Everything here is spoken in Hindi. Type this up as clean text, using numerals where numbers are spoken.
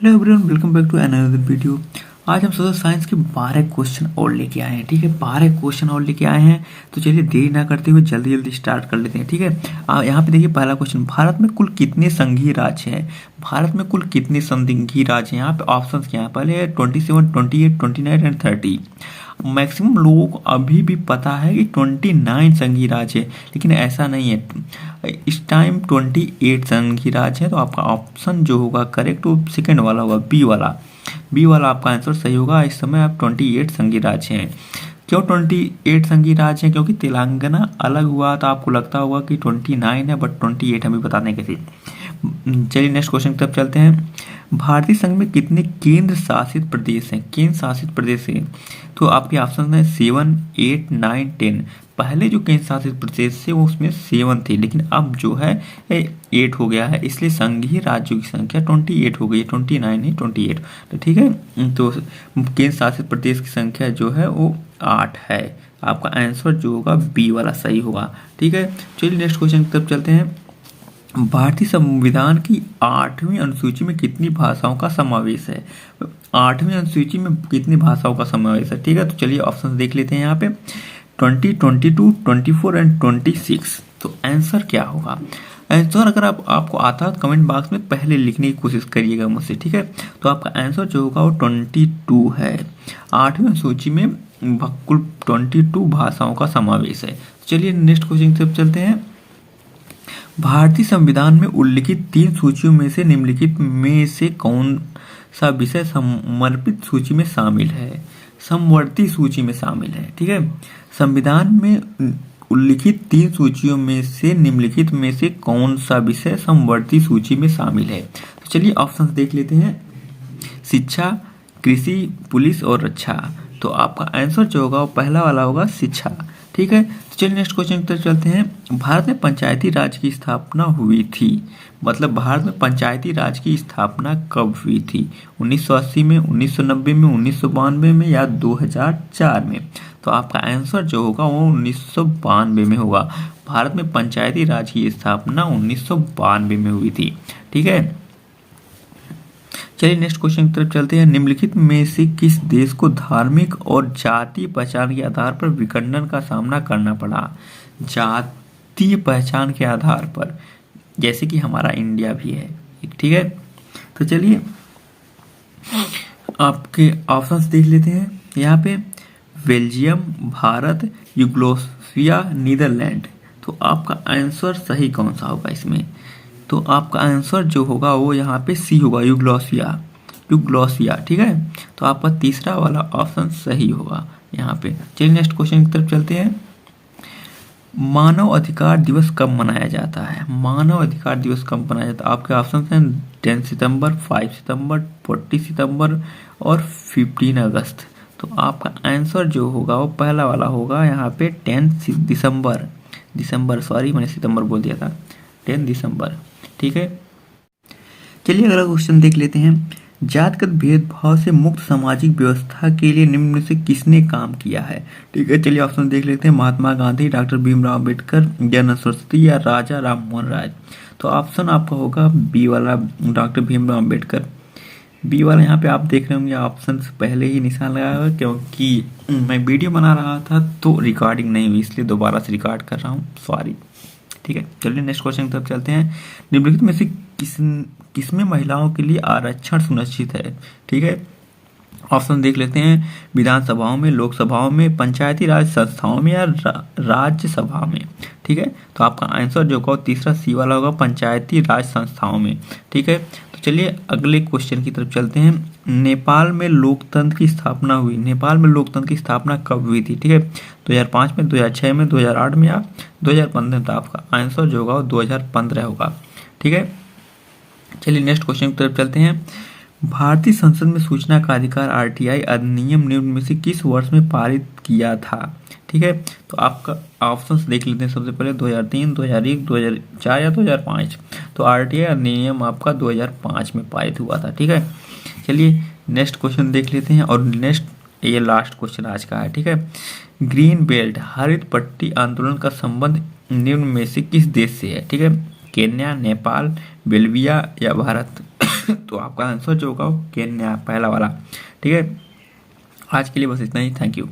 Hello everyone, welcome back to another video. आज हम सोशल साइंस के 12 क्वेश्चन और लेके आए हैं। ठीक है, 12 क्वेश्चन और लेके आए हैं। तो चलिए देरी ना करते हुए जल्दी जल्दी स्टार्ट कर लेते हैं। ठीक है, यहाँ पे देखिए पहला क्वेश्चन, भारत में कुल कितने संघीय राज्य हैं? भारत में कुल कितने संघीय राज्य हैं? यहाँ पे ऑप्शन क्या है? पहले है 27, 28, 29 एंड 30। मैक्सिमम लोगों को अभी भी पता है कि 29 संघीय राज्य है, लेकिन ऐसा नहीं है। इस टाइम 28 संघीय राज्य है। तो आपका ऑप्शन जो होगा करेक्ट वो सेकंड वाला होगा, बी वाला आपका आंसर सही होगा। इस समय आप 28 संघीय राज्य हैं। क्यों 28 संघीय राज्य हैं? क्योंकि तेलंगाना अलग हुआ तो आपको लगता होगा कि 29 है, बट 28 हमें बताने कैसे। चलिए नेक्स्ट क्वेश्चन की तरफ चलते हैं। भारतीय संघ में कितने केंद्र शासित प्रदेश हैं? केंद्र शासित प्रदेश है तो आपके ऑप्शन है 7, 8, 9, 10। पहले जो केंद्र शासित प्रदेश थे वो उसमें 7 थे, लेकिन अब जो है 8 हो गया है, इसलिए संघीय राज्यों की संख्या 28 हो गई, 29 नहीं 28। तो ठीक है, तो केंद्र शासित प्रदेश की संख्या जो है वो 8 है। आपका आंसर जो होगा बी वाला सही होगा। ठीक है, चलिए नेक्स्ट क्वेश्चन की तरफ चलते हैं। भारतीय संविधान की 8वीं अनुसूची में कितनी भाषाओं का समावेश है? 8वीं अनुसूची में कितनी भाषाओं का समावेश है? ठीक है, तो चलिए ऑप्शन देख लेते हैं यहाँ पे 20, 22, 24 एंड 26। तो आंसर क्या होगा? आंसर अगर आपको आता है तो कमेंट बॉक्स में पहले लिखने की कोशिश करिएगा मुझसे। ठीक है, तो आपका आंसर जो होगा वो 22 है। 8वीं अनुसूची में कुल 22 भाषाओं का समावेश है। चलिए नेक्स्ट क्वेश्चन की तरफ चलते हैं। भारतीय संविधान में उल्लिखित 3 सूचियों में से निम्नलिखित में से कौन सा विषय समर्पित सूची में शामिल है? समवर्ती सूची में शामिल है। ठीक है, संविधान में उल्लिखित 3 सूचियों में से निम्नलिखित में से कौन सा विषय समवर्ती सूची में शामिल है? तो चलिए ऑप्शन देख लेते हैं। शिक्षा, कृषि, पुलिस और रक्षा। तो आपका आंसर जो होगा वो पहला वाला होगा, शिक्षा। ठीक है, तो चलिए नेक्स्ट क्वेश्चन की तरफ चलते हैं। भारत में पंचायती राज की स्थापना हुई थी, मतलब भारत में पंचायती राज की स्थापना कब हुई थी? 1980 में, 1990 में, 1992 में या 2004 में? तो आपका आंसर जो होगा वो 1992 में होगा। भारत में पंचायती राज की स्थापना 1992 में हुई थी। ठीक है, चलिए नेक्स्ट क्वेश्चन की तरफ चलते हैं। निम्नलिखित में से किस देश को धार्मिक और जातीय पहचान के आधार पर विखंडन का सामना करना पड़ा? जातीय पहचान के आधार पर, जैसे कि हमारा इंडिया भी है। ठीक है, तो चलिए आपके ऑप्शंस देख लेते हैं। यहाँ पे बेल्जियम, भारत, यूगोस्लाविया, नीदरलैंड। तो आपका आंसर सही कौन सा होगा इसमें? तो आपका आंसर जो होगा वो यहाँ पे सी होगा, यूगोस्लाविया। ठीक है, तो आपका तीसरा वाला ऑप्शन सही होगा यहाँ पे। चलिए नेक्स्ट क्वेश्चन की तरफ चलते हैं। मानव अधिकार दिवस कब मनाया जाता है? मानव अधिकार दिवस कब मनाया जाता है? आपके ऑप्शन हैं 10 सितंबर, 5 सितंबर, 40 सितंबर और 15 अगस्त। तो आपका आंसर जो होगा वो पहला वाला होगा यहाँ पे 10 दिसंबर, सॉरी मैंने सितंबर बोल दिया था, 10 दिसंबर। ठीक है, चलिए अगला क्वेश्चन देख लेते हैं। जातिगत भेदभाव से मुक्त सामाजिक व्यवस्था के लिए निम्न में से किसने काम किया है? ठीक है, चलिए ऑप्शन देख लेते हैं। महात्मा गांधी, डॉक्टर भीमराव अम्बेडकर, जन सरस्वती या राजा राम मोहन राय। तो ऑप्शन आपका होगा बी वाला, डॉक्टर भीमराव अम्बेडकर। बी वाला यहाँ पे आप देख रहे होंगे ऑप्शन पहले ही निशान लगाया हुआ, क्योंकि मैं वीडियो बना रहा था तो रिकॉर्डिंग नहीं हुई, इसलिए दोबारा से रिकॉर्ड कर रहा हूँ, सॉरी। ठीक है, चलिए नेक्स्ट क्वेश्चन की तरफ चलते हैं। निम्नलिखित में से किसमें महिलाओं के लिए आरक्षण सुनिश्चित है? ठीक है, ऑप्शन देख लेते हैं। विधानसभाओं में, लोकसभाओं में, पंचायती राज संस्थाओं में या राज्यसभा में? ठीक है, तो आपका आंसर जो होगा तीसरा सी वाला होगा, पंचायती राज संस्थाओं में। ठीक है, तो चलिए अगले क्वेश्चन की तरफ चलते हैं। नेपाल में लोकतंत्र की स्थापना हुई, नेपाल में लोकतंत्र की स्थापना कब हुई थी? ठीक है, 2005 में, 2006 में, 2008 में या 2015 में? तो आपका आंसर जो होगा वो 2015 होगा। ठीक है, चलिए नेक्स्ट क्वेश्चन की तरफ चलते हैं। भारतीय संसद में सूचना का अधिकार आरटीआई अधिनियम निम्न में से किस वर्ष में पारित किया था? ठीक है, तो आपका ऑप्शंस देख लेते हैं। सबसे पहले 2003, 2001, 2004 या 2005। तो आरटीआई अधिनियम आपका 2005 में पारित हुआ था। ठीक है, चलिए नेक्स्ट क्वेश्चन देख लेते हैं, और नेक्स्ट ये लास्ट क्वेश्चन आज का है। ठीक है, ग्रीन बेल्ट हरित पट्टी आंदोलन का संबंध निम्न में से किस देश से है? ठीक है, केन्या, नेपाल, बेल्विया या भारत? तो आपका आंसर जो होगा वो केन्या, पहला वाला। ठीक है, आज के लिए बस इतना ही। Thank you.